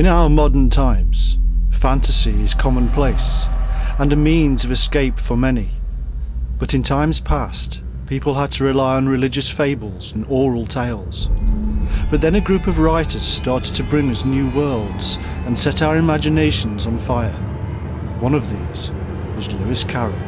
In our modern times, fantasy is commonplace and a means of escape for many. But in times past, people had to rely on religious fables and oral tales. But then a group of writers started to bring us new worlds and set our imaginations on fire. One of these was Lewis Carroll.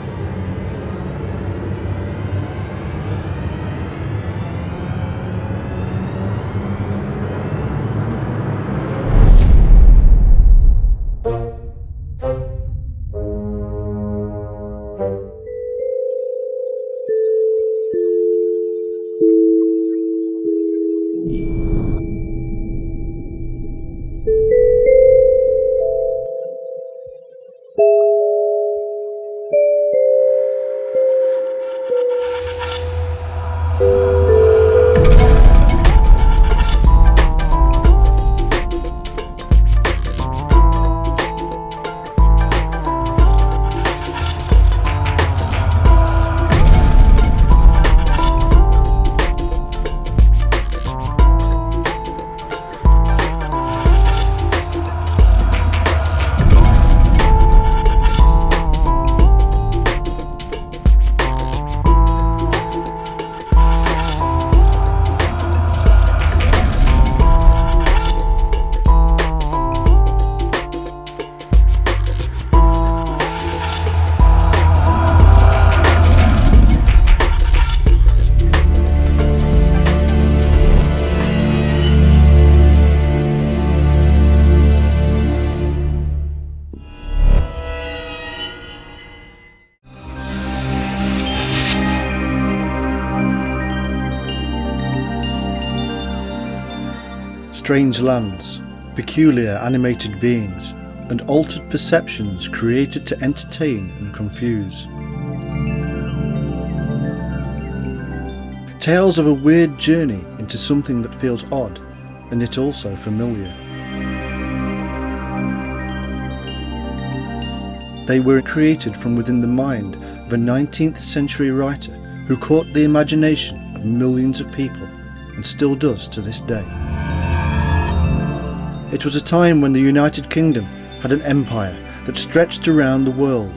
Strange lands, peculiar animated beings, and altered perceptions created to entertain and confuse. Tales of a weird journey into something that feels odd, and yet also familiar. They were created from within the mind of a 19th century writer who caught the imagination of millions of people, and still does to this day. It was a time when the United Kingdom had an empire that stretched around the world.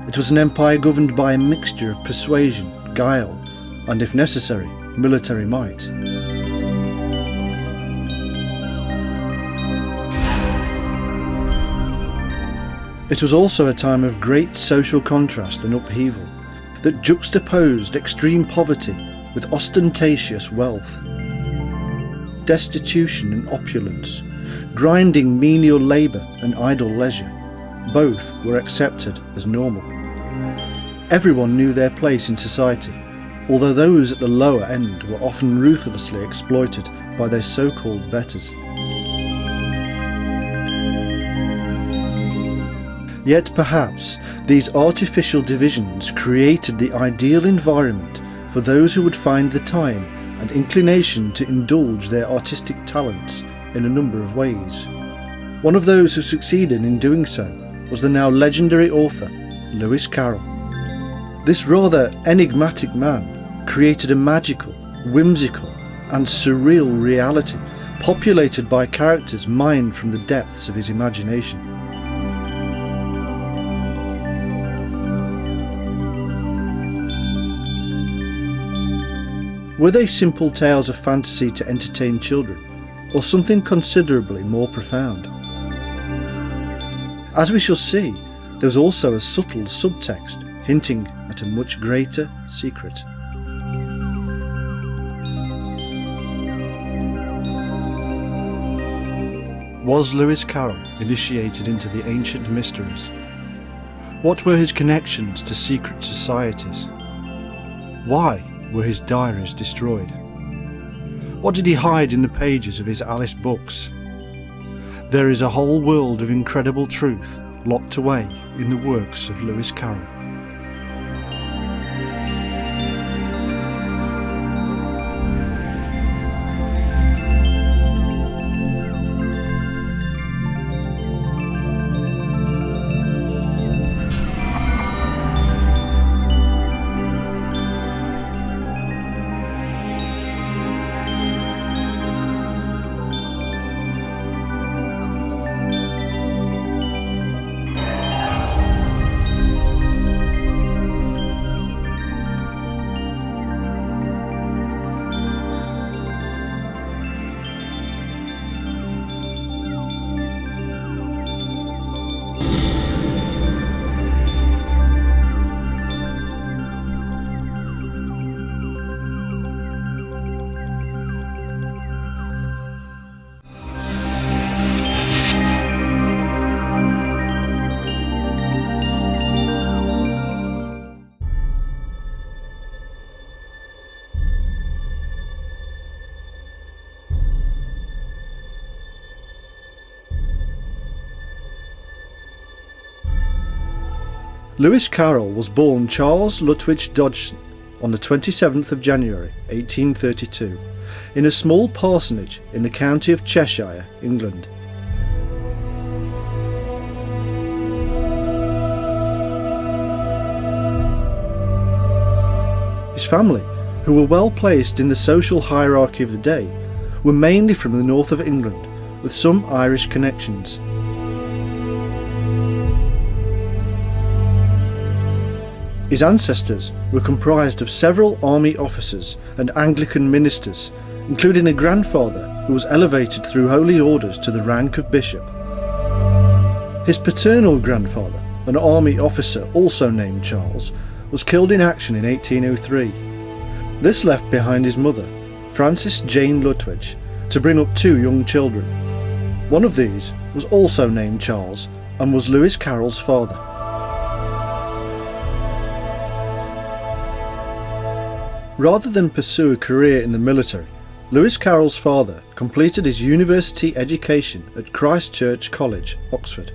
It was an empire governed by a mixture of persuasion, guile, and if necessary, military might. It was also a time of great social contrast and upheaval that juxtaposed extreme poverty with ostentatious wealth. Destitution and opulence, grinding menial labour and idle leisure, both were accepted as normal. Everyone knew their place in society, although those at the lower end were often ruthlessly exploited by their so-called betters. Yet perhaps these artificial divisions created the ideal environment for those who would find the time and inclination to indulge their artistic talents in a number of ways. One of those who succeeded in doing so was the now legendary author, Lewis Carroll. This rather enigmatic man created a magical, whimsical, and surreal reality populated by characters mined from the depths of his imagination. Were they simple tales of fantasy to entertain children, or something considerably more profound? As we shall see, there was also a subtle subtext hinting at a much greater secret. Was Lewis Carroll initiated into the ancient mysteries? What were his connections to secret societies? Why were his diaries destroyed? What did he hide in the pages of his Alice books? There is a whole world of incredible truth locked away in the works of Lewis Carroll. Lewis Carroll was born Charles Lutwidge Dodgson on the 27th of January 1832 in a small parsonage in the county of Cheshire, England. His family, who were well placed in the social hierarchy of the day, were mainly from the north of England, with some Irish connections. His ancestors were comprised of several army officers and Anglican ministers, including a grandfather who was elevated through holy orders to the rank of bishop. His paternal grandfather, an army officer also named Charles, was killed in action in 1803. This left behind his mother, Frances Jane Lutwidge, to bring up two young children. One of these was also named Charles and was Lewis Carroll's father. Rather than pursue a career in the military, Lewis Carroll's father completed his university education at Christ Church College, Oxford,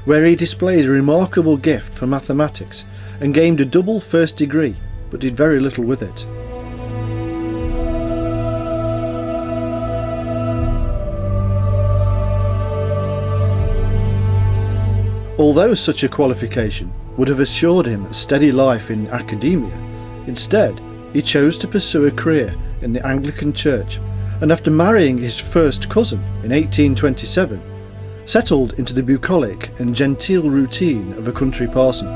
where he displayed a remarkable gift for mathematics and gained a double first degree, but did very little with it. Although such a qualification would have assured him a steady life in academia, instead he chose to pursue a career in the Anglican Church, and after marrying his first cousin in 1827, settled into the bucolic and genteel routine of a country parson.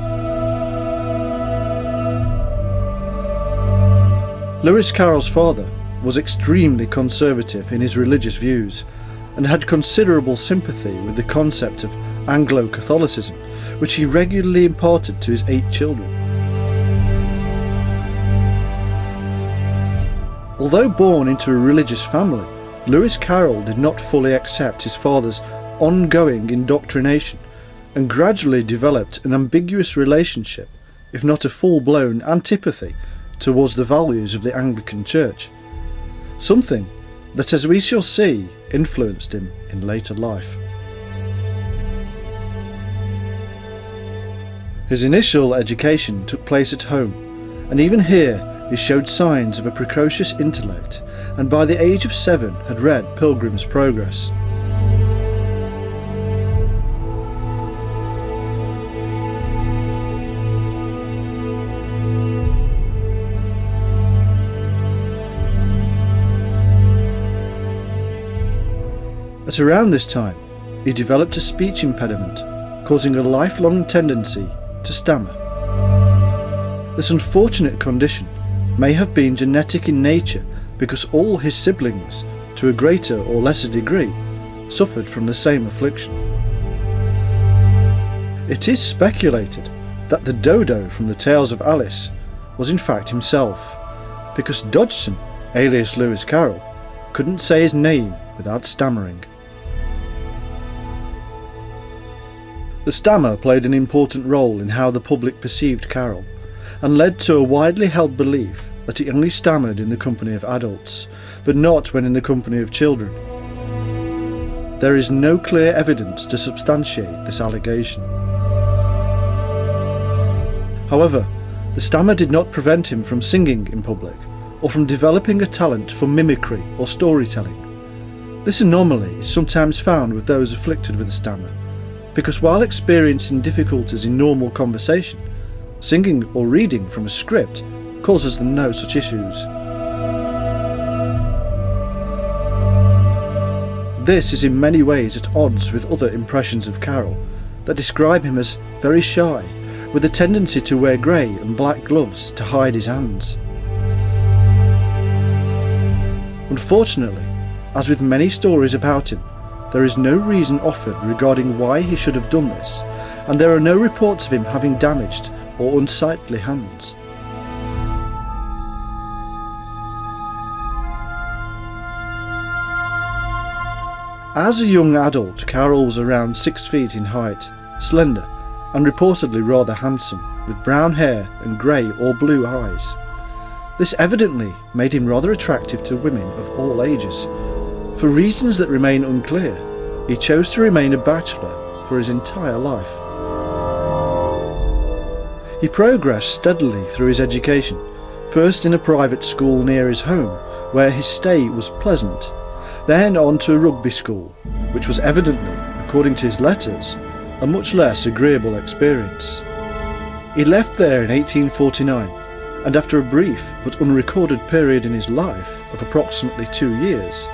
Lewis Carroll's father was extremely conservative in his religious views and had considerable sympathy with the concept of Anglo-Catholicism, which he regularly imparted to his 8 children. Although born into a religious family, Lewis Carroll did not fully accept his father's ongoing indoctrination and gradually developed an ambiguous relationship, if not a full-blown antipathy, towards the values of the Anglican Church, something that, as we shall see, influenced him in later life. His initial education took place at home, and even here he showed signs of a precocious intellect, and by the age of 7 had read Pilgrim's Progress. At around this time, he developed a speech impediment, causing a lifelong tendency to stammer. This unfortunate condition may have been genetic in nature because all his siblings, to a greater or lesser degree, suffered from the same affliction. It is speculated that the dodo from the Tales of Alice was in fact himself, because Dodgson, alias Lewis Carroll, couldn't say his name without stammering. The stammer played an important role in how the public perceived Carroll, and led to a widely held belief that he only stammered in the company of adults, but not when in the company of children. There is no clear evidence to substantiate this allegation. However, the stammer did not prevent him from singing in public, or from developing a talent for mimicry or storytelling. This anomaly is sometimes found with those afflicted with a stammer, because while experiencing difficulties in normal conversation, singing or reading from a script causes them no such issues. This is in many ways at odds with other impressions of Carroll that describe him as very shy, with a tendency to wear grey and black gloves to hide his hands. Unfortunately, as with many stories about him, there is no reason offered regarding why he should have done this, and there are no reports of him having damaged or unsightly hands. As a young adult, Carroll was around 6 feet in height, slender, and reportedly rather handsome, with brown hair and grey or blue eyes. This evidently made him rather attractive to women of all ages. For reasons that remain unclear, he chose to remain a bachelor for his entire life. He progressed steadily through his education, first in a private school near his home, where his stay was pleasant, then on to a rugby school, which was evidently, according to his letters, a much less agreeable experience. He left there in 1849, and after a brief but unrecorded period in his life of approximately 2 years,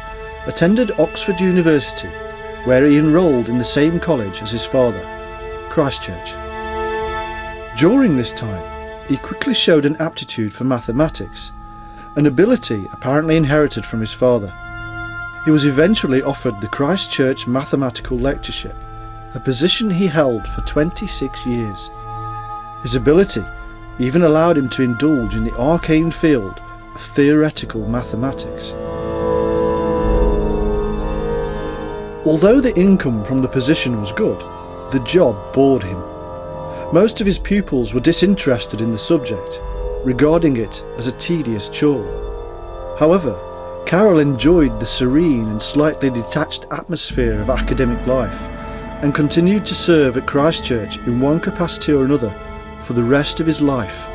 attended Oxford University, where he enrolled in the same college as his father, Christ Church. During this time, he quickly showed an aptitude for mathematics, an ability apparently inherited from his father. He was eventually offered the Christ Church mathematical lectureship, a position he held for 26 years. His ability even allowed him to indulge in the arcane field of theoretical mathematics. Although the income from the position was good, the job bored him. Most of his pupils were disinterested in the subject, regarding it as a tedious chore. However, Carroll enjoyed the serene and slightly detached atmosphere of academic life and continued to serve at Christ Church in one capacity or another for the rest of his life.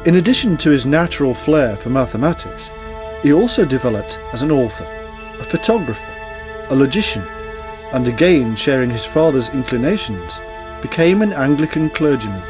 In addition to his natural flair for mathematics, he also developed as an author, a photographer, a logician, and again sharing his father's inclinations, became an Anglican clergyman.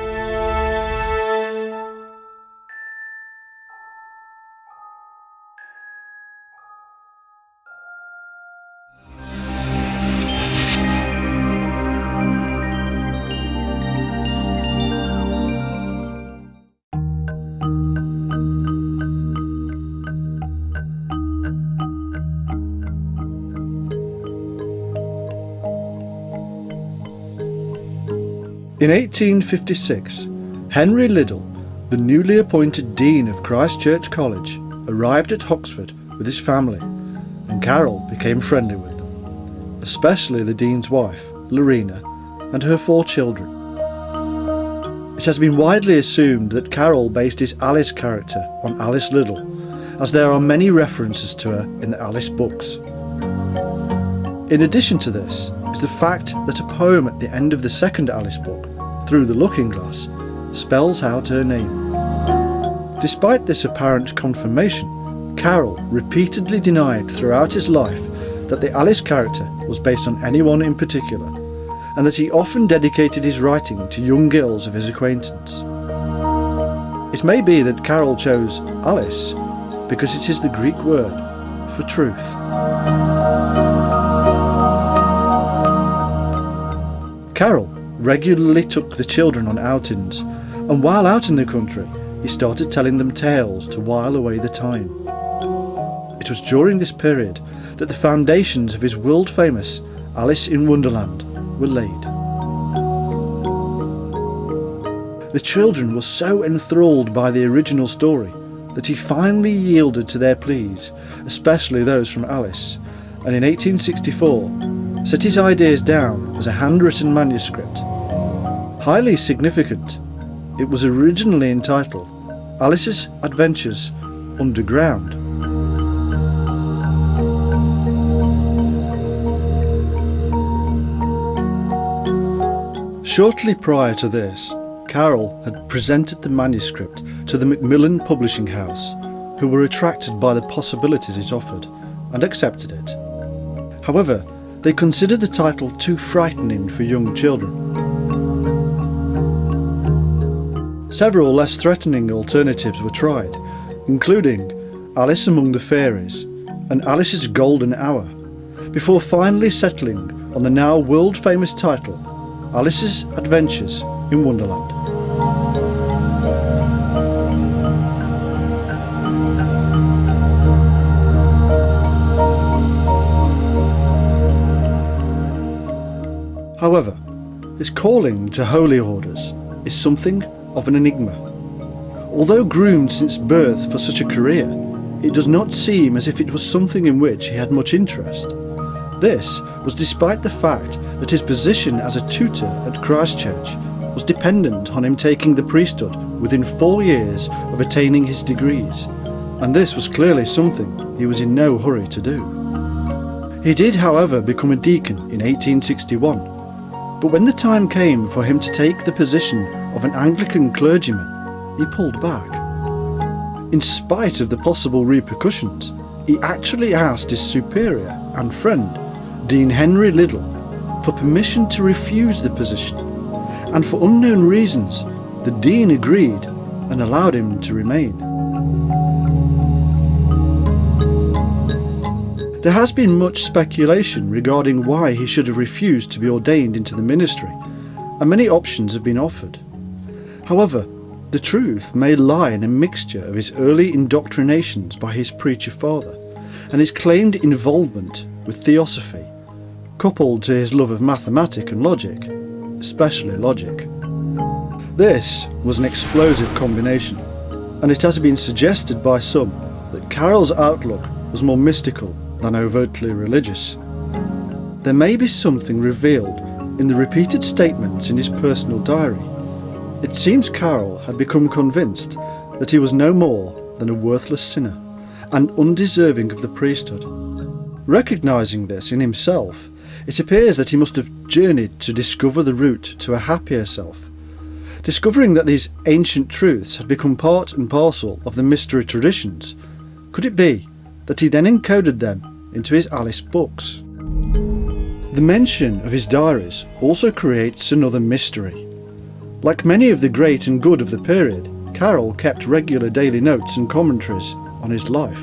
In 1856, Henry Liddell, the newly appointed Dean of Christ Church College, arrived at Oxford with his family, and Carroll became friendly with them, especially the Dean's wife, Lorena, and her 4 children. It has been widely assumed that Carroll based his Alice character on Alice Liddell, as there are many references to her in the Alice books. In addition to this is the fact that a poem at the end of the second Alice book, Through the Looking Glass, spells out her name. Despite this apparent confirmation, Carroll repeatedly denied throughout his life that the Alice character was based on anyone in particular, and that he often dedicated his writing to young girls of his acquaintance. It may be that Carroll chose Alice because it is the Greek word for truth. Carroll regularly took the children on outings, and while out in the country, he started telling them tales to while away the time. It was during this period that the foundations of his world-famous Alice in Wonderland were laid. The children were so enthralled by the original story that he finally yielded to their pleas, especially those from Alice, and in 1864 set his ideas down as a handwritten manuscript. Highly significant, it was originally entitled Alice's Adventures Underground. Shortly prior to this, Carroll had presented the manuscript to the Macmillan Publishing House, who were attracted by the possibilities it offered and accepted it. However, they considered the title too frightening for young children. Several less threatening alternatives were tried, including Alice Among the Fairies and Alice's Golden Hour, before finally settling on the now world-famous title, Alice's Adventures in Wonderland. However, his calling to holy orders is something of an enigma. Although groomed since birth for such a career, it does not seem as if it was something in which he had much interest. This was despite the fact that his position as a tutor at Christ Church was dependent on him taking the priesthood within 4 years of attaining his degrees, and this was clearly something he was in no hurry to do. He did, however, become a deacon in 1861, But when the time came for him to take the position of an Anglican clergyman, he pulled back. In spite of the possible repercussions, he actually asked his superior and friend, Dean Henry Liddell, for permission to refuse the position, and for unknown reasons, the Dean agreed and allowed him to remain. There has been much speculation regarding why he should have refused to be ordained into the ministry, and many options have been offered. However, the truth may lie in a mixture of his early indoctrinations by his preacher father and his claimed involvement with theosophy, coupled to his love of mathematics and logic, especially logic. This was an explosive combination, and it has been suggested by some that Carroll's outlook was more mystical than overtly religious. There may be something revealed in the repeated statements in his personal diary. It seems Carroll had become convinced that he was no more than a worthless sinner and undeserving of the priesthood. Recognising this in himself, it appears that he must have journeyed to discover the route to a happier self. Discovering that these ancient truths had become part and parcel of the mystery traditions, could it be that he then encoded them into his Alice books? The mention of his diaries also creates another mystery. Like many of the great and good of the period, Carroll kept regular daily notes and commentaries on his life.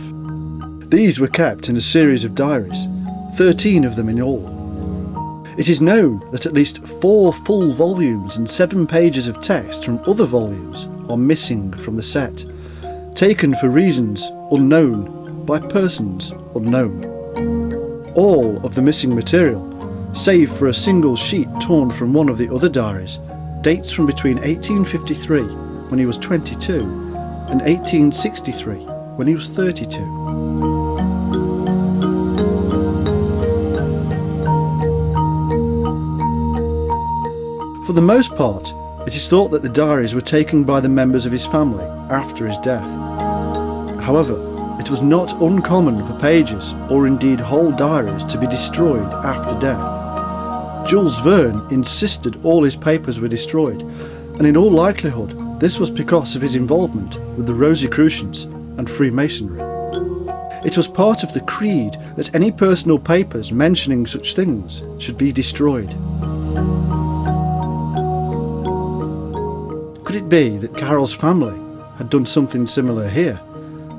These were kept in a series of diaries, 13 of them in all. It is known that at least 4 full volumes and 7 pages of text from other volumes are missing from the set, taken for reasons unknown by persons unknown. All of the missing material, save for a single sheet torn from one of the other diaries, dates from between 1853, when he was 22, and 1863, when he was 32. For the most part, it is thought that the diaries were taken by the members of his family after his death. However, it was not uncommon for pages, or indeed whole diaries, to be destroyed after death. Jules Verne insisted all his papers were destroyed, and in all likelihood this was because of his involvement with the Rosicrucians and Freemasonry. It was part of the creed that any personal papers mentioning such things should be destroyed. Could it be that Carroll's family had done something similar here,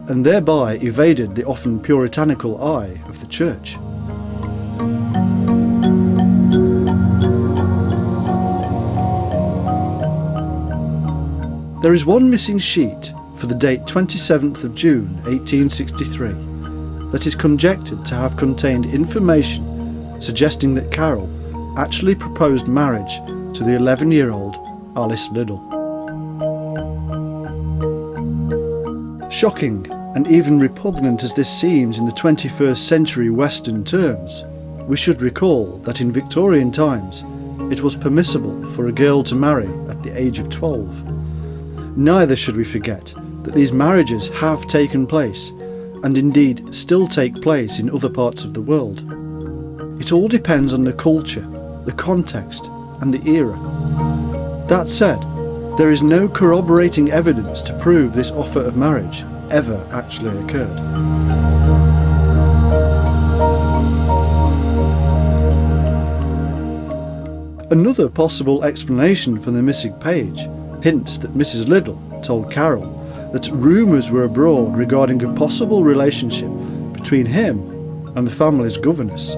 and thereby evaded the often puritanical eye of the church? There is one missing sheet for the date 27th of June 1863 that is conjectured to have contained information suggesting that Carroll actually proposed marriage to the 11-year-old Alice Liddell. Shocking and even repugnant as this seems in the 21st century Western terms, we should recall that in Victorian times it was permissible for a girl to marry at the age of 12. Neither should we forget that these marriages have taken place, and indeed still take place in other parts of the world. It all depends on the culture, the context, and the era. That said, there is no corroborating evidence to prove this offer of marriage ever actually occurred. Another possible explanation for the missing page hints that Mrs. Liddell told Carroll that rumours were abroad regarding a possible relationship between him and the family's governess.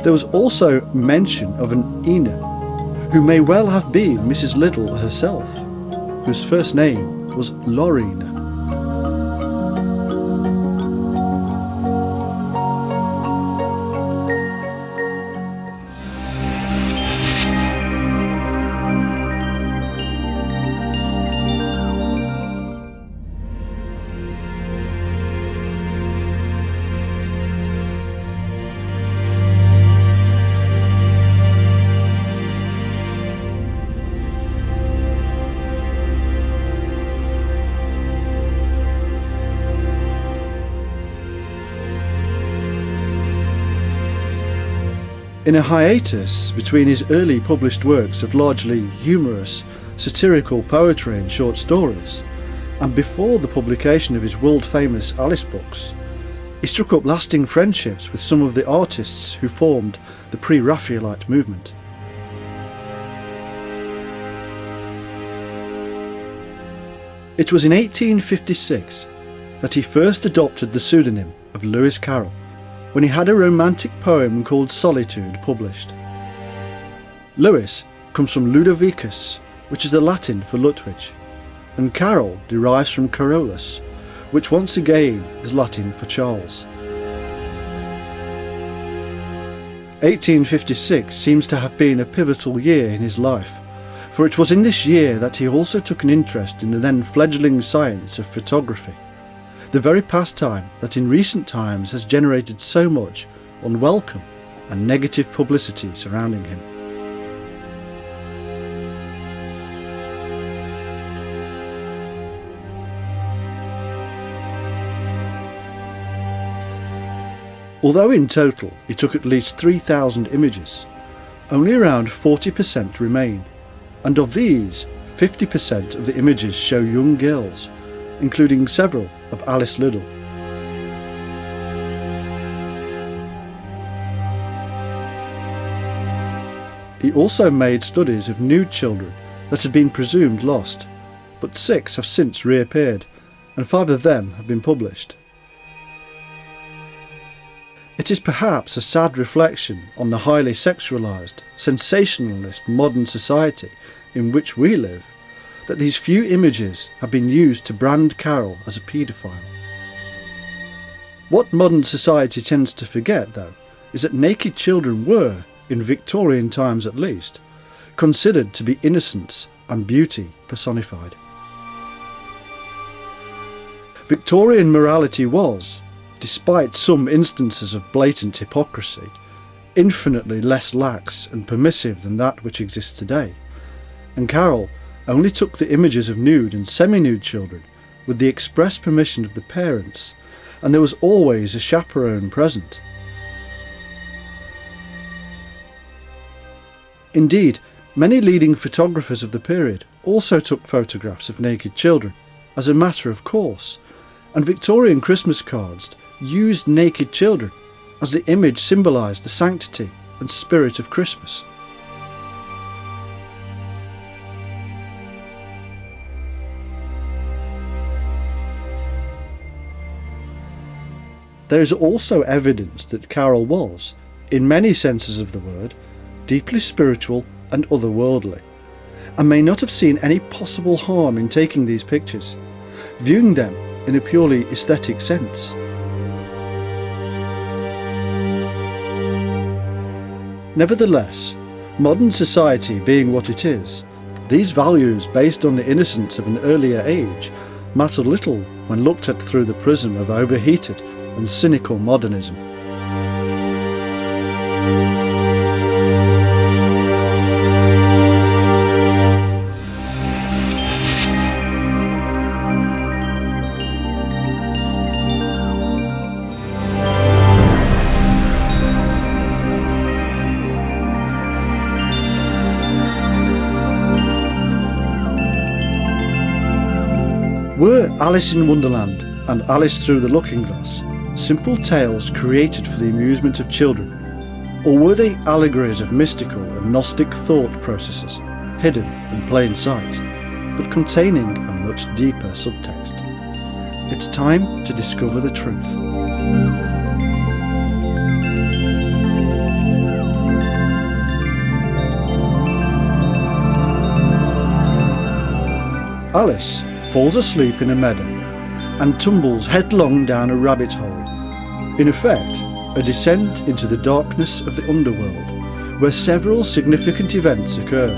There was also mention of an Ina, who may well have been Mrs. Liddell herself, whose first name was Lorena. In a hiatus between his early published works of largely humorous, satirical poetry and short stories, and before the publication of his world-famous Alice books, he struck up lasting friendships with some of the artists who formed the pre-Raphaelite movement. It was in 1856 that he first adopted the pseudonym of Lewis Carroll, when he had a romantic poem called Solitude published. Lewis comes from Ludovicus, which is the Latin for Ludwig, and Carroll derives from Carolus, which once again is Latin for Charles. 1856 seems to have been a pivotal year in his life, for it was in this year that he also took an interest in the then fledgling science of photography, the very pastime that in recent times has generated so much unwelcome and negative publicity surrounding him. Although in total he took at least 3,000 images, only around 40% remain, and of these, 50% of the images show young girls, including several of Alice Liddell. He also made studies of nude children that had been presumed lost, but 6 have since reappeared, and 5 of them have been published. It is perhaps a sad reflection on the highly sexualised, sensationalist modern society in which we live that these few images have been used to brand Carroll as a paedophile. What modern society tends to forget, though, is that naked children were, in Victorian times at least, considered to be innocence and beauty personified. Victorian morality was, despite some instances of blatant hypocrisy, infinitely less lax and permissive than that which exists today, and Carroll only took the images of nude and semi-nude children with the express permission of the parents, and there was always a chaperone present. Indeed, many leading photographers of the period also took photographs of naked children, as a matter of course, and Victorian Christmas cards used naked children as the image symbolised the sanctity and spirit of Christmas. There is also evidence that Carroll was, in many senses of the word, deeply spiritual and otherworldly, and may not have seen any possible harm in taking these pictures, viewing them in a purely aesthetic sense. Nevertheless, modern society being what it is, these values based on the innocence of an earlier age matter little when looked at through the prism of overheated and cynical modernism. Were Alice in Wonderland and Alice Through the Looking Glass simple tales created for the amusement of children, or were they allegories of mystical and Gnostic thought processes, hidden in plain sight, but containing a much deeper subtext? It's time to discover the truth. Alice falls asleep in a meadow and tumbles headlong down a rabbit hole, in effect a descent into the darkness of the underworld, where several significant events occur.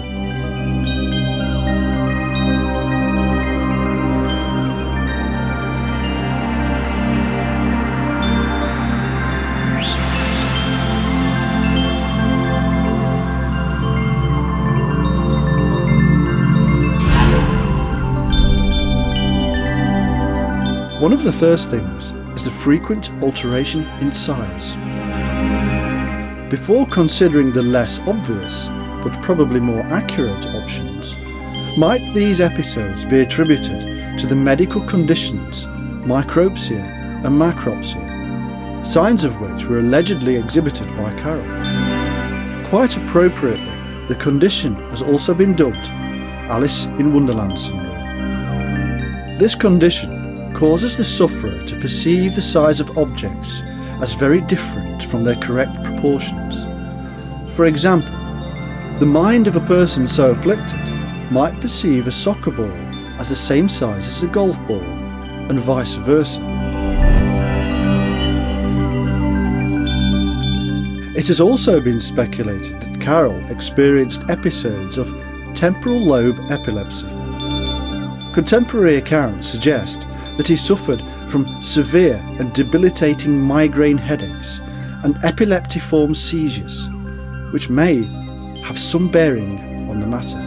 One of the first things is the frequent alteration in size. Before considering the less obvious, but probably more accurate options, might these episodes be attributed to the medical conditions micropsia and macropsia, signs of which were allegedly exhibited by Carroll? Quite appropriately, the condition has also been dubbed Alice in Wonderland syndrome. This condition causes the sufferer to perceive the size of objects as very different from their correct proportions. For example, the mind of a person so afflicted might perceive a soccer ball as the same size as a golf ball, and vice versa. It has also been speculated that Carroll experienced episodes of temporal lobe epilepsy. Contemporary accounts suggest that he suffered from severe and debilitating migraine headaches and epileptiform seizures, which may have some bearing on the matter.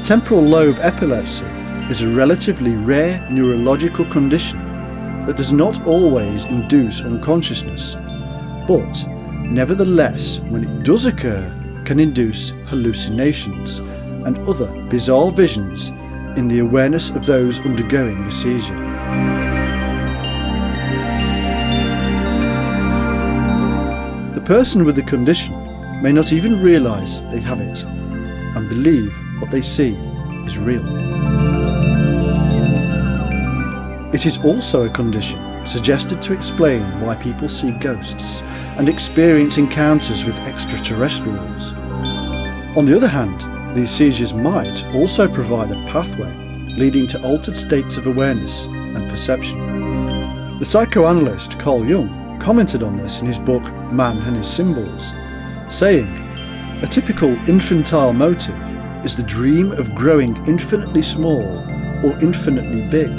Temporal lobe epilepsy is a relatively rare neurological condition that does not always induce unconsciousness, but nevertheless, when it does occur, can induce hallucinations and other bizarre visions in the awareness of those undergoing a seizure. The person with the condition may not even realise they have it and believe what they see is real. It is also a condition suggested to explain why people see ghosts and experience encounters with extraterrestrials. On the other hand, these seizures might also provide a pathway leading to altered states of awareness and perception. The psychoanalyst Carl Jung commented on this in his book Man and His Symbols, saying, "A typical infantile motive is the dream of growing infinitely small or infinitely big,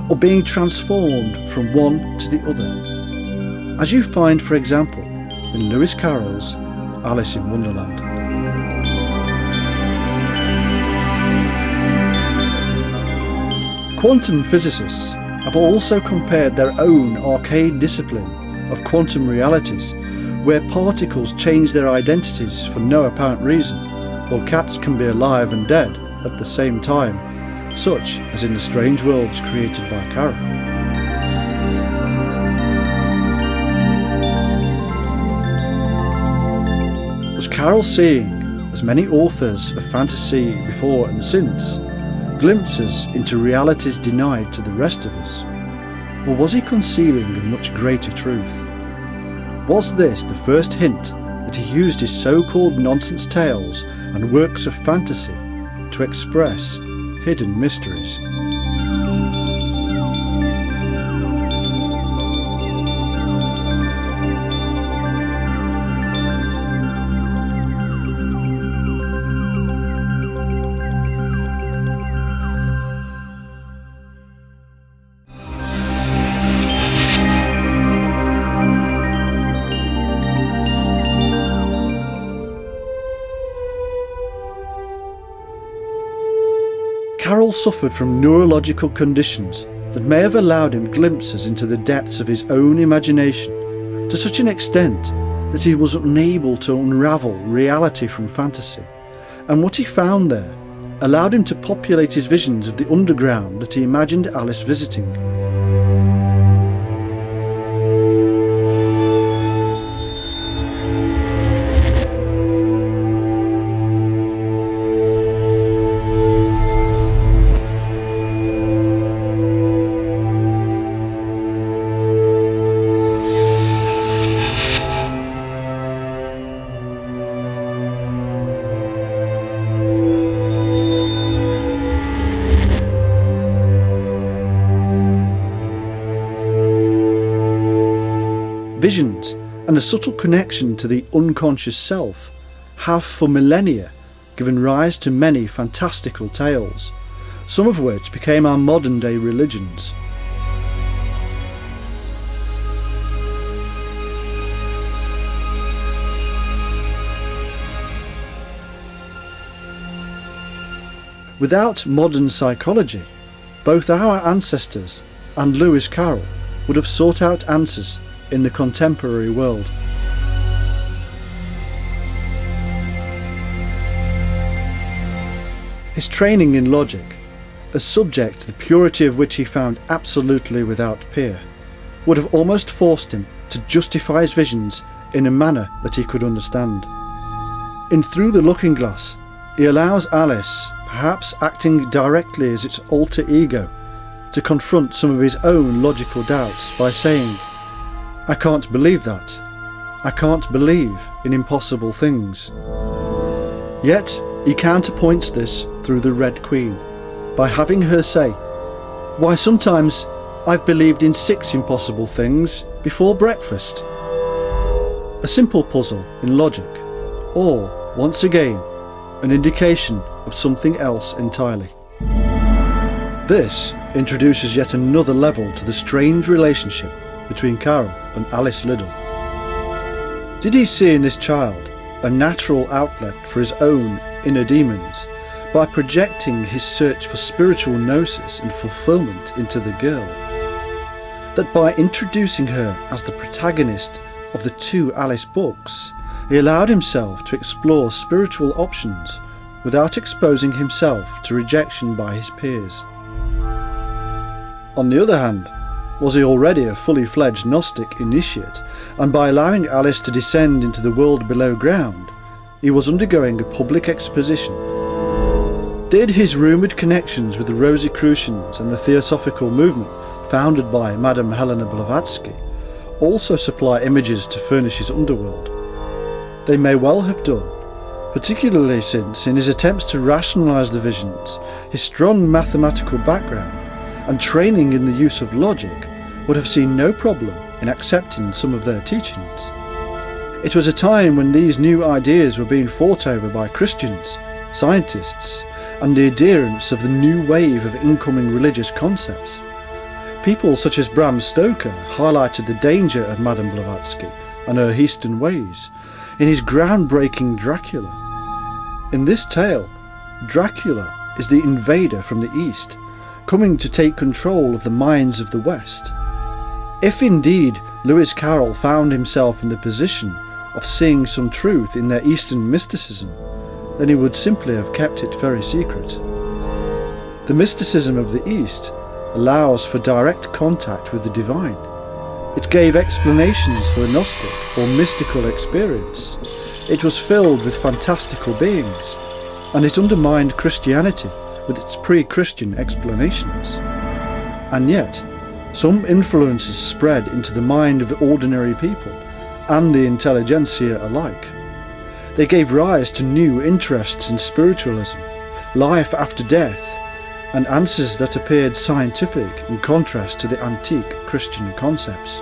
or being transformed from one to the other, as you find, for example, in Lewis Carroll's Alice in Wonderland." Quantum physicists have also compared their own arcane discipline of quantum realities, where particles change their identities for no apparent reason, while cats can be alive and dead at the same time, such as in the strange worlds created by Carroll. Was Carroll seeing, as many authors of fantasy before and since, glimpses into realities denied to the rest of us? Or was he concealing a much greater truth? Was this the first hint that he used his so-called nonsense tales and works of fantasy to express hidden mysteries? Carroll suffered from neurological conditions that may have allowed him glimpses into the depths of his own imagination to such an extent that he was unable to unravel reality from fantasy, and what he found there allowed him to populate his visions of the underground that he imagined Alice visiting. Visions and a subtle connection to the unconscious self have for millennia given rise to many fantastical tales, some of which became our modern day religions. Without modern psychology, both our ancestors and Lewis Carroll would have sought out answers in the contemporary world. His training in logic, a subject the purity of which he found absolutely without peer, would have almost forced him to justify his visions in a manner that he could understand. In Through the Looking Glass, he allows Alice, perhaps acting directly as its alter ego, to confront some of his own logical doubts by saying, "I can't believe that. I can't believe in impossible things." Yet he counterpoints this through the Red Queen by having her say, "Why, sometimes I've believed in 6 impossible things before breakfast." A simple puzzle in logic, or, once again, an indication of something else entirely. This introduces yet another level to the strange relationship between Carol and Alice Liddell. Did he see in this child a natural outlet for his own inner demons by projecting his search for spiritual gnosis and fulfillment into the girl? That by introducing her as the protagonist of the 2 Alice books, he allowed himself to explore spiritual options without exposing himself to rejection by his peers? On the other hand, was he already a fully fledged Gnostic initiate, and by allowing Alice to descend into the world below ground, he was undergoing a public exposition? Did his rumoured connections with the Rosicrucians and the Theosophical movement founded by Madame Helena Blavatsky also supply images to furnish his underworld? They may well have done, particularly since, in his attempts to rationalise the visions, his strong mathematical background and training in the use of logic would have seen no problem in accepting some of their teachings. It was a time when these new ideas were being fought over by Christians, scientists, and the adherents of the new wave of incoming religious concepts. People such as Bram Stoker highlighted the danger of Madame Blavatsky and her Eastern ways in his groundbreaking Dracula. In this tale, Dracula is the invader from the East, coming to take control of the minds of the West. If indeed Lewis Carroll found himself in the position of seeing some truth in their Eastern mysticism, then he would simply have kept it very secret. The mysticism of the East allows for direct contact with the divine. It gave explanations for a Gnostic or mystical experience. It was filled with fantastical beings, and it undermined Christianity with its pre-Christian explanations. And yet, some influences spread into the mind of the ordinary people and the intelligentsia alike. They gave rise to new interests in spiritualism, life after death, and answers that appeared scientific in contrast to the antique Christian concepts.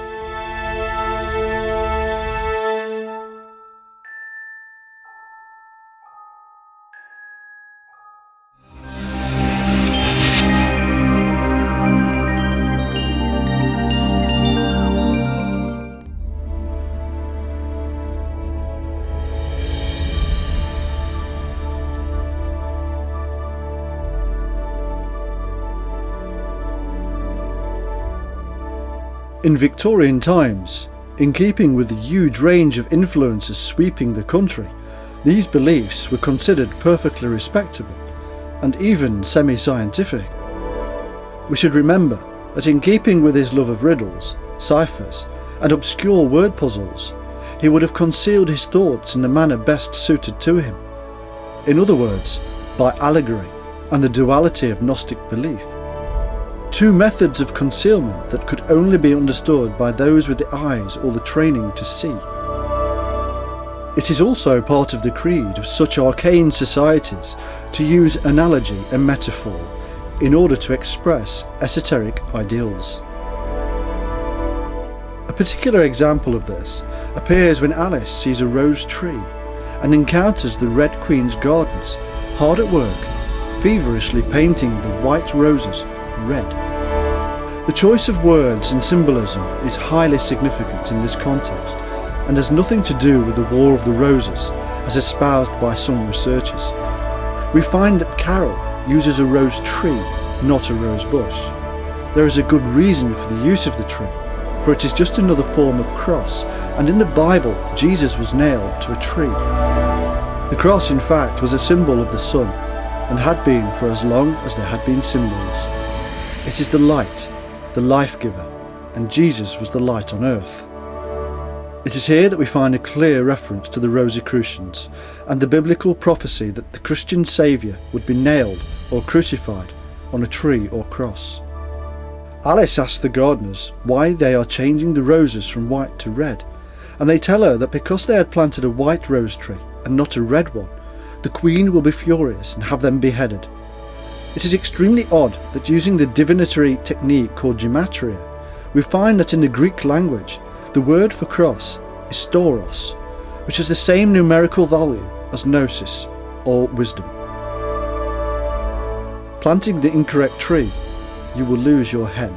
In Victorian times, in keeping with the huge range of influences sweeping the country, these beliefs were considered perfectly respectable and even semi-scientific. We should remember that in keeping with his love of riddles, ciphers, and obscure word puzzles, he would have concealed his thoughts in the manner best suited to him. In other words, by allegory and the duality of Gnostic belief. 2 methods of concealment that could only be understood by those with the eyes or the training to see. It is also part of the creed of such arcane societies to use analogy and metaphor in order to express esoteric ideals. A particular example of this appears when Alice sees a rose tree and encounters the Red Queen's gardens, hard at work, feverishly painting the white roses red. The choice of words and symbolism is highly significant in this context and has nothing to do with the War of the Roses as espoused by some researchers. We find that Carroll uses a rose tree, not a rose bush. There is a good reason for the use of the tree, for it is just another form of cross, and in the Bible Jesus was nailed to a tree. The cross, in fact, was a symbol of the sun, and had been for as long as there had been symbols. It is the light, the life giver, and Jesus was the light on earth. It is here that we find a clear reference to the Rosicrucians and the biblical prophecy that the Christian Saviour would be nailed or crucified on a tree or cross. Alice asks the gardeners why they are changing the roses from white to red, and they tell her that because they had planted a white rose tree and not a red one, the Queen will be furious and have them beheaded. It is extremely odd that using the divinatory technique called gematria, we find that in the Greek language, the word for cross is stauros, which has the same numerical value as gnosis, or wisdom. Planting the incorrect tree, you will lose your head.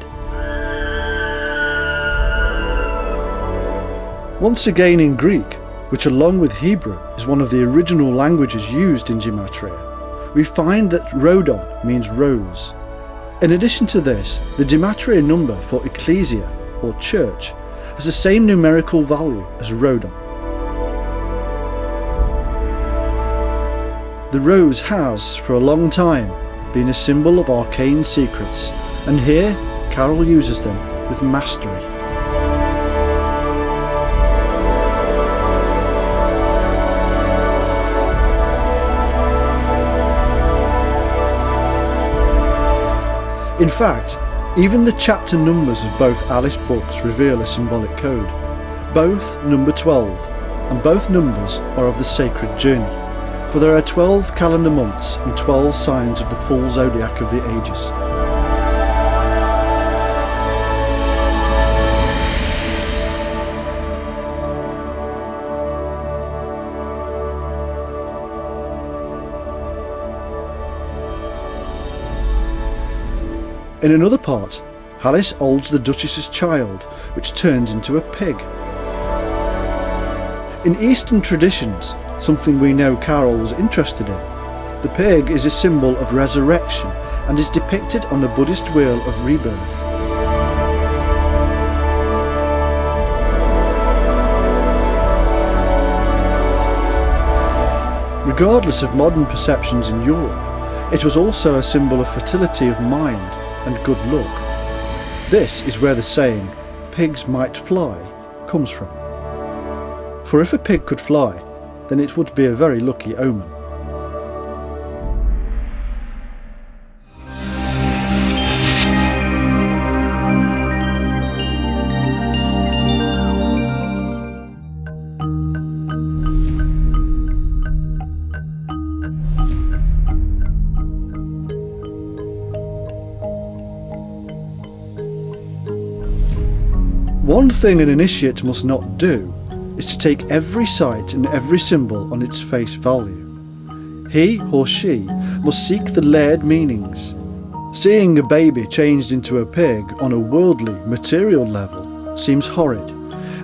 Once again in Greek, which along with Hebrew is one of the original languages used in gematria, we find that rhodon means rose. In addition to this, the gematria number for ecclesia, or church, has the same numerical value as rhodon. The rose has, for a long time, been a symbol of arcane secrets, and here Carol uses them with mastery. In fact, even the chapter numbers of both Alice books reveal a symbolic code. Both number 12, and both numbers are of the sacred journey, for there are 12 calendar months and 12 signs of the full zodiac of the ages. In another part, Alice holds the Duchess's child, which turns into a pig. In Eastern traditions, something we know Carol was interested in, the pig is a symbol of resurrection and is depicted on the Buddhist wheel of rebirth. Regardless of modern perceptions in Europe, it was also a symbol of fertility of mind and good luck. This is where the saying, pigs might fly, comes from. For if a pig could fly, then it would be a very lucky omen. One thing an initiate must not do is to take every sight and every symbol on its face value. He or she must seek the layered meanings. Seeing a baby changed into a pig on a worldly, material level seems horrid,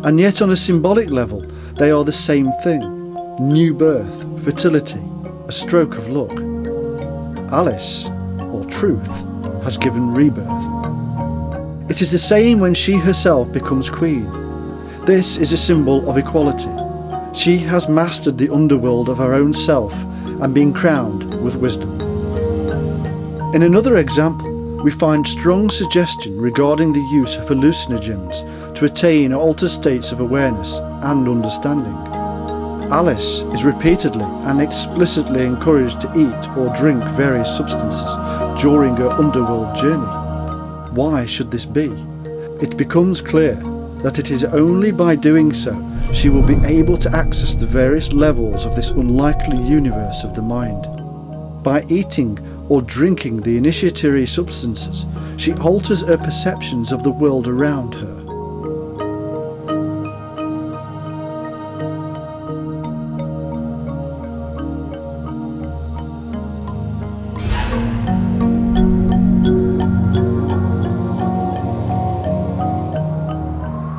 and yet on a symbolic level they are the same thing: new birth, fertility, a stroke of luck. Alice, or Truth, has given rebirth. It is the same when she herself becomes queen. This is a symbol of equality. She has mastered the underworld of her own self and been crowned with wisdom. In another example, we find strong suggestion regarding the use of hallucinogens to attain or alter states of awareness and understanding. Alice is repeatedly and explicitly encouraged to eat or drink various substances during her underworld journey. Why should this be? It becomes clear that it is only by doing so she will be able to access the various levels of this unlikely universe of the mind. By eating or drinking the initiatory substances, she alters her perceptions of the world around her.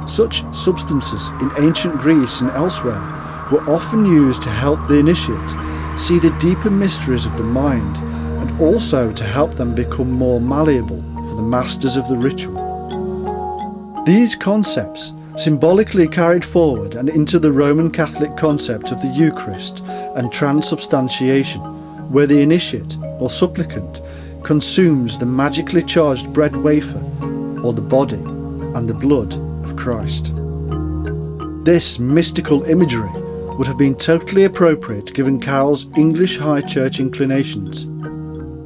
Such substances in ancient Greece and elsewhere were often used to help the initiate see the deeper mysteries of the mind, and also to help them become more malleable for the masters of the ritual. These concepts symbolically carried forward and into the Roman Catholic concept of the Eucharist and transubstantiation, where the initiate or supplicant consumes the magically charged bread wafer, or the body and the blood of Christ. This mystical imagery would have been totally appropriate given Carol's English high church inclinations.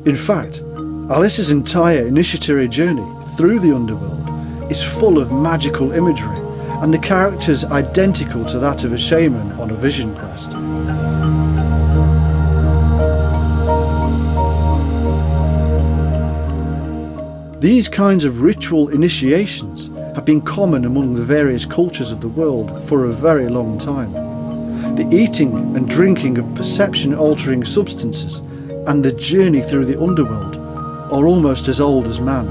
In fact, Alice's entire initiatory journey through the underworld is full of magical imagery, and the characters identical to that of a shaman on a vision quest. These kinds of ritual initiations have been common among the various cultures of the world for a very long time. The eating and drinking of perception-altering substances and the journey through the underworld are almost as old as man.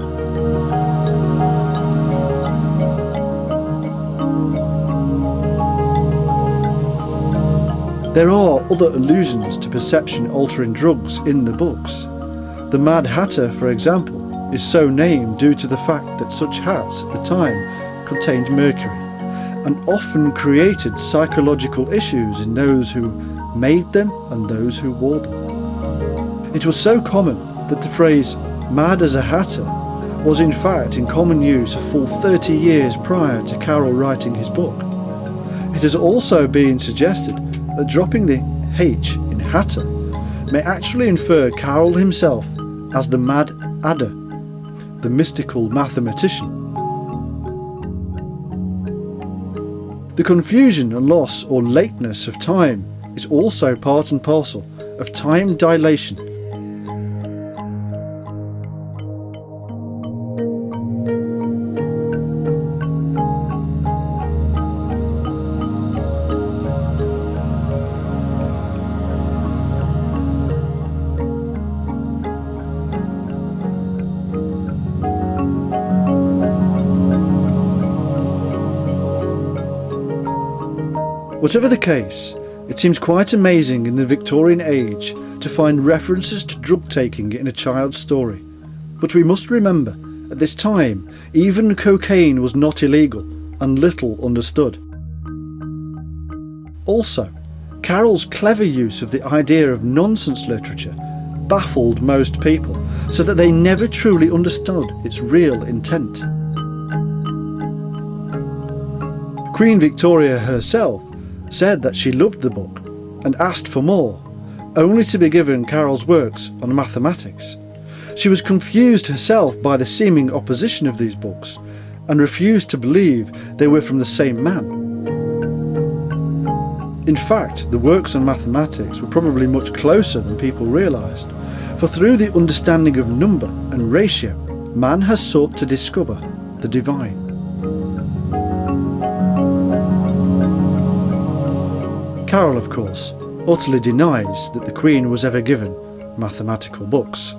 There are other allusions to perception-altering drugs in the books. The Mad Hatter, for example, is so named due to the fact that such hats at the time contained mercury, and often created psychological issues in those who made them and those who wore them. It was so common that the phrase "mad as a hatter" was in fact in common use a full 30 years prior to Carol writing his book. It has also been suggested that dropping the H in hatter may actually infer Carol himself as the Mad Adder, the mystical mathematician. The confusion and loss or lateness of time is also part and parcel of time dilation. Whatever the case, it seems quite amazing in the Victorian age to find references to drug taking in a child's story. But we must remember, at this time, even cocaine was not illegal and little understood. Also, Carol's clever use of the idea of nonsense literature baffled most people, so that they never truly understood its real intent. Queen Victoria herself said that she loved the book and asked for more, only to be given Carol's works on mathematics. She was confused herself by the seeming opposition of these books and refused to believe they were from the same man. In fact, the works on mathematics were probably much closer than people realised, for through the understanding of number and ratio, man has sought to discover the divine. Carol, of course, utterly denies that the Queen was ever given mathematical books.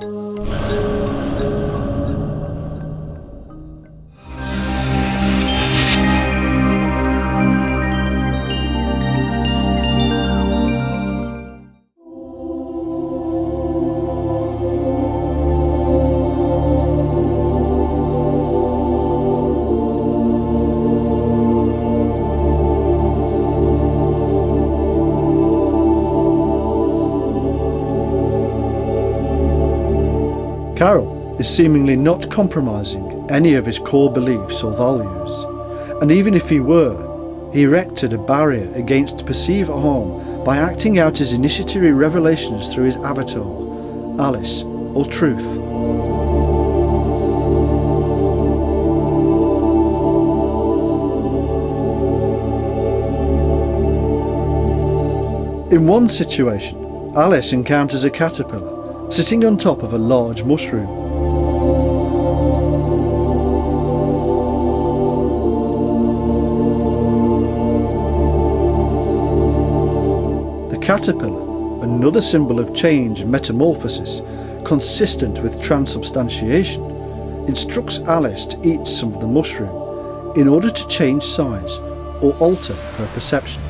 Carol is seemingly not compromising any of his core beliefs or values, and even if he were, he erected a barrier against perceived harm by acting out his initiatory revelations through his avatar, Alice, or Truth. In one situation, Alice encounters a caterpillar sitting on top of a large mushroom. The caterpillar, another symbol of change and metamorphosis, consistent with transubstantiation, instructs Alice to eat some of the mushroom in order to change size or alter her perception.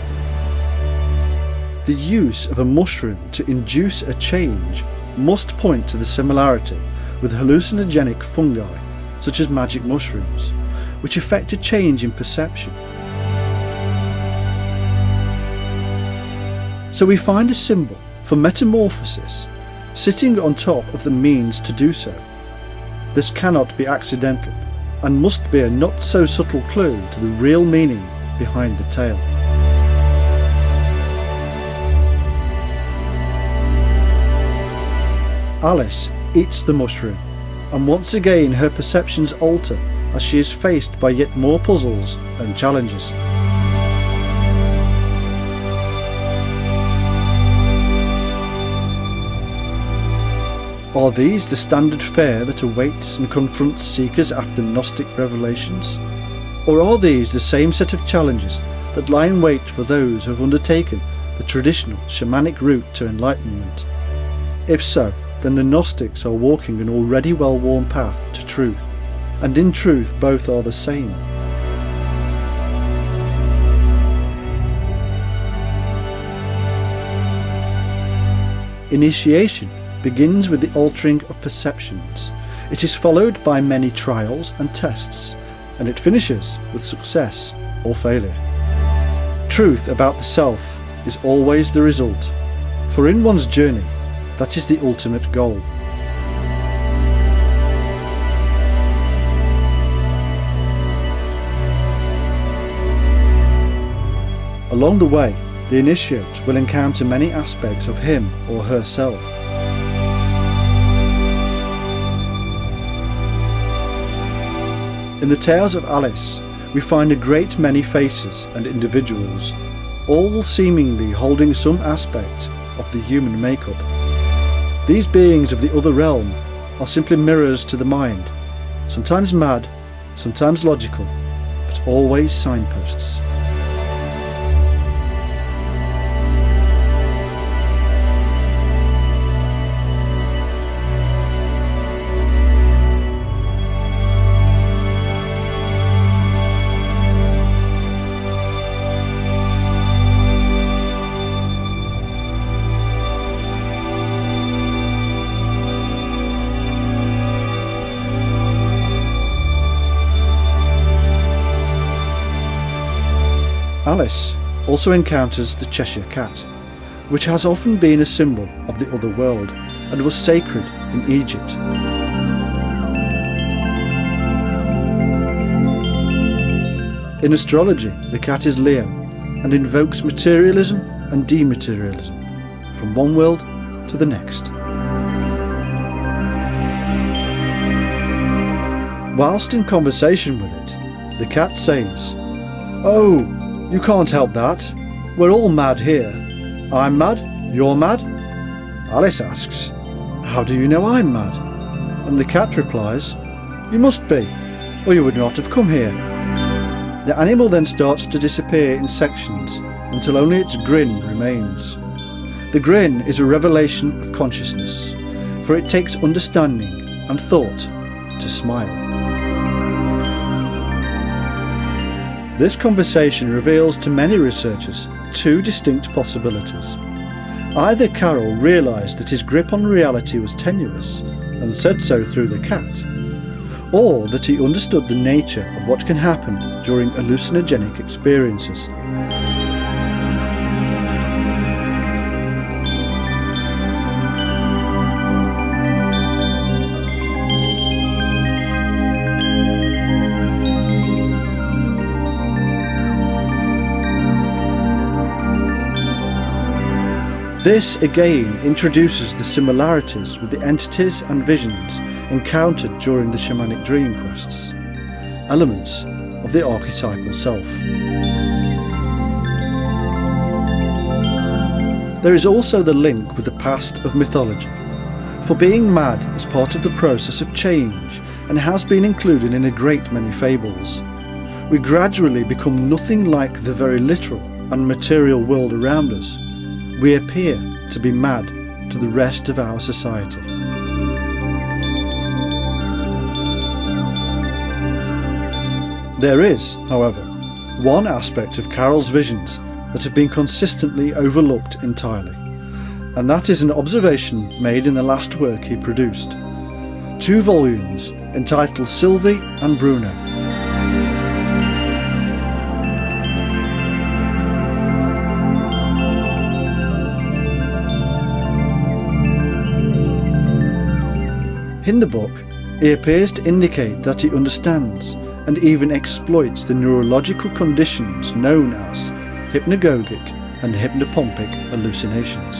The use of a mushroom to induce a change must point to the similarity with hallucinogenic fungi such as magic mushrooms, which affect a change in perception. So we find a symbol for metamorphosis sitting on top of the means to do so. This cannot be accidental and must be a not so subtle clue to the real meaning behind the tale. Alice eats the mushroom, and once again her perceptions alter as she is faced by yet more puzzles and challenges. Are these the standard fare that awaits and confronts seekers after Gnostic revelations? Or are these the same set of challenges that lie in wait for those who have undertaken the traditional shamanic route to enlightenment? If so, then the Gnostics are walking an already well-worn path to truth, and in truth both are the same. Initiation begins with the altering of perceptions. It is followed by many trials and tests, and it finishes with success or failure. Truth about the self is always the result, for in one's journey, that is the ultimate goal. Along the way, the initiate will encounter many aspects of him or herself. In the tales of Alice, we find a great many faces and individuals, all seemingly holding some aspect of the human makeup. These beings of the other realm are simply mirrors to the mind, sometimes mad, sometimes logical, but always signposts. Alice also encounters the Cheshire Cat, which has often been a symbol of the other world and was sacred in Egypt. In astrology, the cat is Leo and invokes materialism and dematerialism from one world to the next. Whilst in conversation with it, the cat says, "Oh, you can't help that. We're all mad here. I'm mad, you're mad." Alice asks, "How do you know I'm mad?" And the cat replies, "You must be, or you would not have come here." The animal then starts to disappear in sections until only its grin remains. The grin is a revelation of consciousness, for it takes understanding and thought to smile. This conversation reveals to many researchers two distinct possibilities. Either Carroll realised that his grip on reality was tenuous and said so through the cat, or that he understood the nature of what can happen during hallucinogenic experiences. This again introduces the similarities with the entities and visions encountered during the shamanic dream quests, elements of the archetypal self. There is also the link with the past of mythology, for being mad is part of the process of change and has been included in a great many fables. We gradually become nothing like the very literal and material world around us. We appear to be mad to the rest of our society. There is, however, one aspect of Carroll's visions that have been consistently overlooked entirely, and that is an observation made in the last work he produced, 2 volumes entitled Sylvie and Bruno. In the book, he appears to indicate that he understands and even exploits the neurological conditions known as hypnagogic and hypnopompic hallucinations.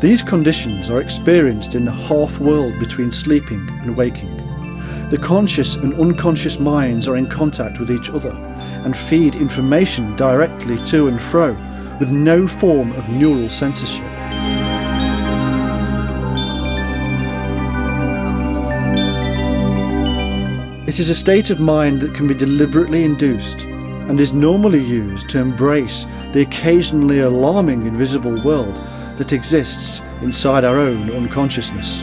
These conditions are experienced in the half-world between sleeping and waking. The conscious and unconscious minds are in contact with each other and feed information directly to and fro with no form of neural censorship. It is a state of mind that can be deliberately induced and is normally used to embrace the occasionally alarming invisible world that exists inside our own unconsciousness.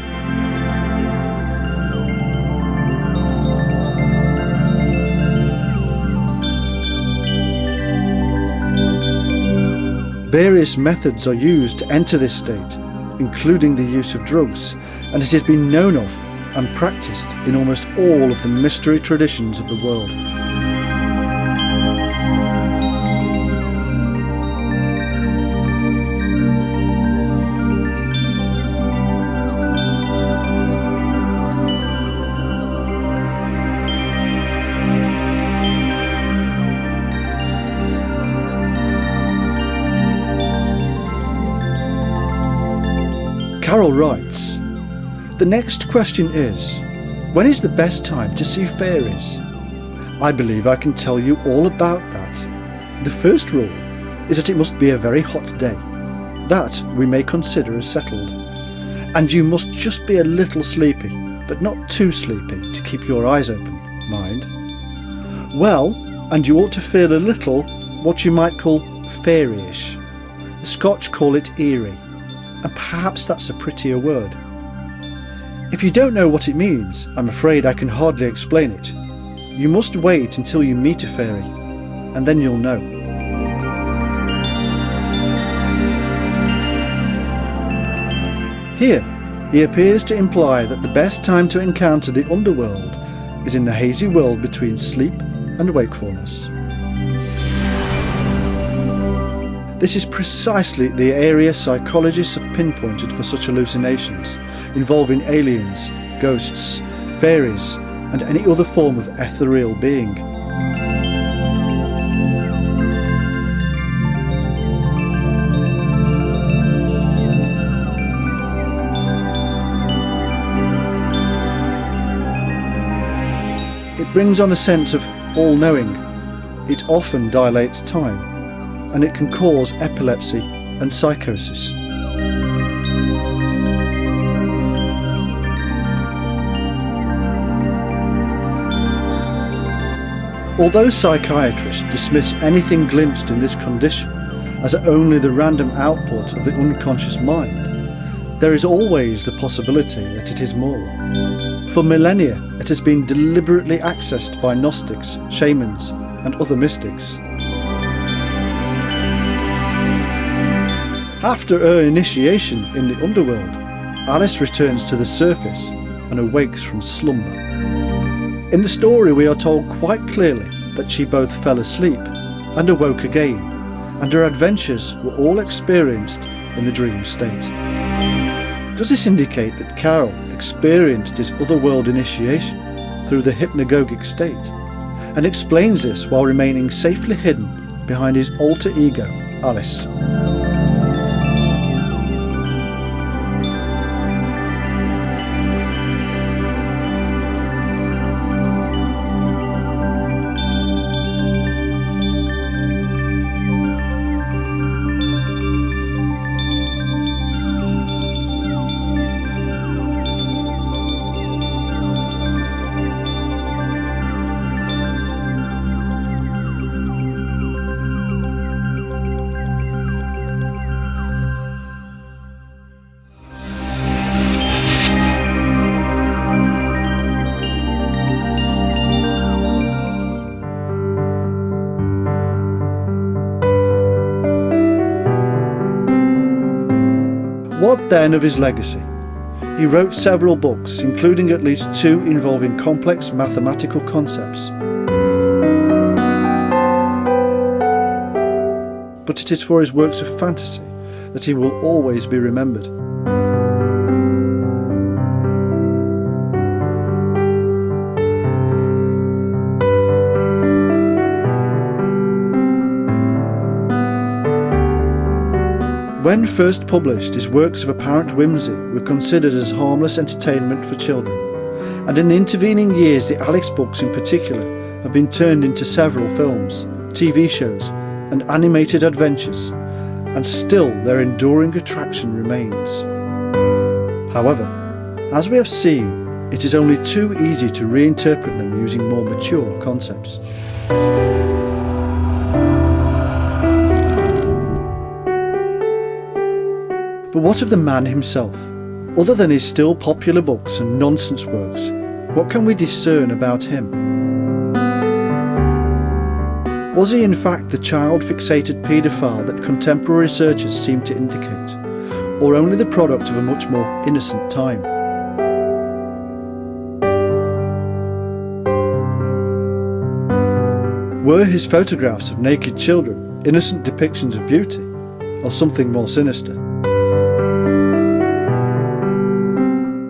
Various methods are used to enter this state, including the use of drugs, and it has been known of and practiced in almost all of the mystery traditions of the world. Carol writes, "The next question is, when is the best time to see fairies? I believe I can tell you all about that. The first rule is that it must be a very hot day. That we may consider as settled. And you must just be a little sleepy, but not too sleepy to keep your eyes open, mind. Well, and you ought to feel a little what you might call fairyish. The Scotch call it eerie, and perhaps that's a prettier word. If you don't know what it means, I'm afraid I can hardly explain it. You must wait until you meet a fairy, and then you'll know." Here, he appears to imply that the best time to encounter the underworld is in the hazy world between sleep and wakefulness. This is precisely the area psychologists have pinpointed for such hallucinations, involving aliens, ghosts, fairies, and any other form of ethereal being. It brings on a sense of all-knowing. It often dilates time, and it can cause epilepsy and psychosis. Although psychiatrists dismiss anything glimpsed in this condition as only the random output of the unconscious mind, there is always the possibility that it is more. For millennia, it has been deliberately accessed by Gnostics, shamans, and other mystics. After her initiation in the underworld, Alice returns to the surface and awakes from slumber. In the story, we are told quite clearly that she both fell asleep and awoke again, and her adventures were all experienced in the dream state. Does this indicate that Carol experienced his otherworld initiation through the hypnagogic state, and explains this while remaining safely hidden behind his alter ego, Alice? What then of his legacy? He wrote several books, including at least 2 involving complex mathematical concepts. But it is for his works of fantasy that he will always be remembered. When first published, his works of apparent whimsy were considered as harmless entertainment for children, and in the intervening years the Alice books in particular have been turned into several films, TV shows and animated adventures, and still their enduring attraction remains. However, as we have seen, it is only too easy to reinterpret them using more mature concepts. But what of the man himself? Other than his still popular books and nonsense works, what can we discern about him? Was he in fact the child-fixated paedophile that contemporary researchers seem to indicate, or only the product of a much more innocent time? Were his photographs of naked children innocent depictions of beauty, or something more sinister?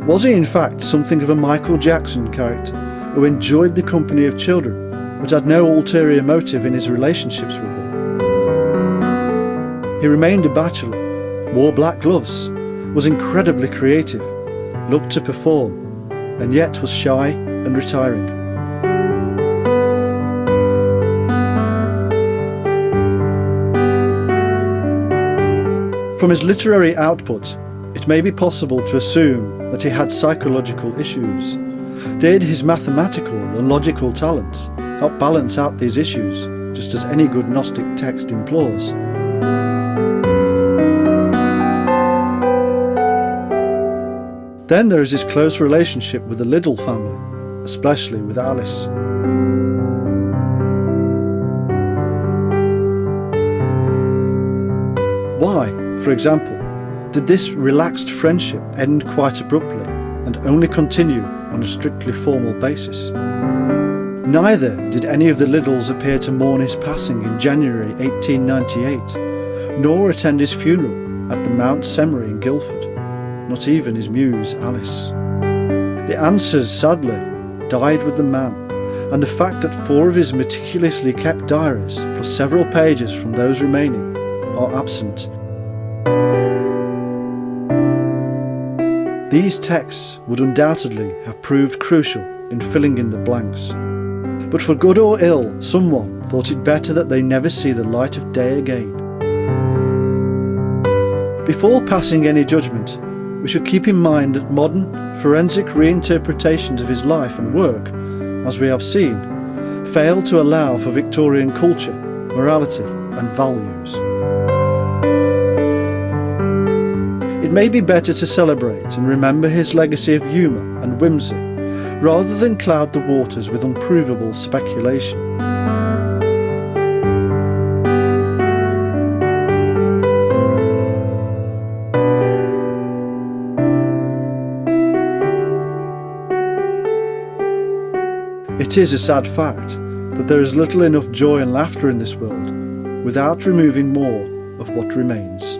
Was he in fact something of a Michael Jackson character who enjoyed the company of children but had no ulterior motive in his relationships with them? He remained a bachelor, wore black gloves, was incredibly creative, loved to perform, and yet was shy and retiring. From his literary output, it may be possible to assume that he had psychological issues. Did his mathematical and logical talents help balance out these issues, just as any good Gnostic text implores? Then there is his close relationship with the Liddell family, especially with Alice. Why, for example, did this relaxed friendship end quite abruptly and only continue on a strictly formal basis? Neither did any of the Liddells appear to mourn his passing in January 1898, nor attend his funeral at the Mount Semery in Guildford, not even his muse Alice. The answers, sadly, died with the man, and the fact that 4 of his meticulously kept diaries, plus several pages from those remaining, are absent. These texts would undoubtedly have proved crucial in filling in the blanks. But for good or ill, someone thought it better that they never see the light of day again. Before passing any judgment, we should keep in mind that modern, forensic reinterpretations of his life and work, as we have seen, fail to allow for Victorian culture, morality and values. It may be better to celebrate and remember his legacy of humour and whimsy, rather than cloud the waters with unprovable speculation. It is a sad fact that there is little enough joy and laughter in this world without removing more of what remains.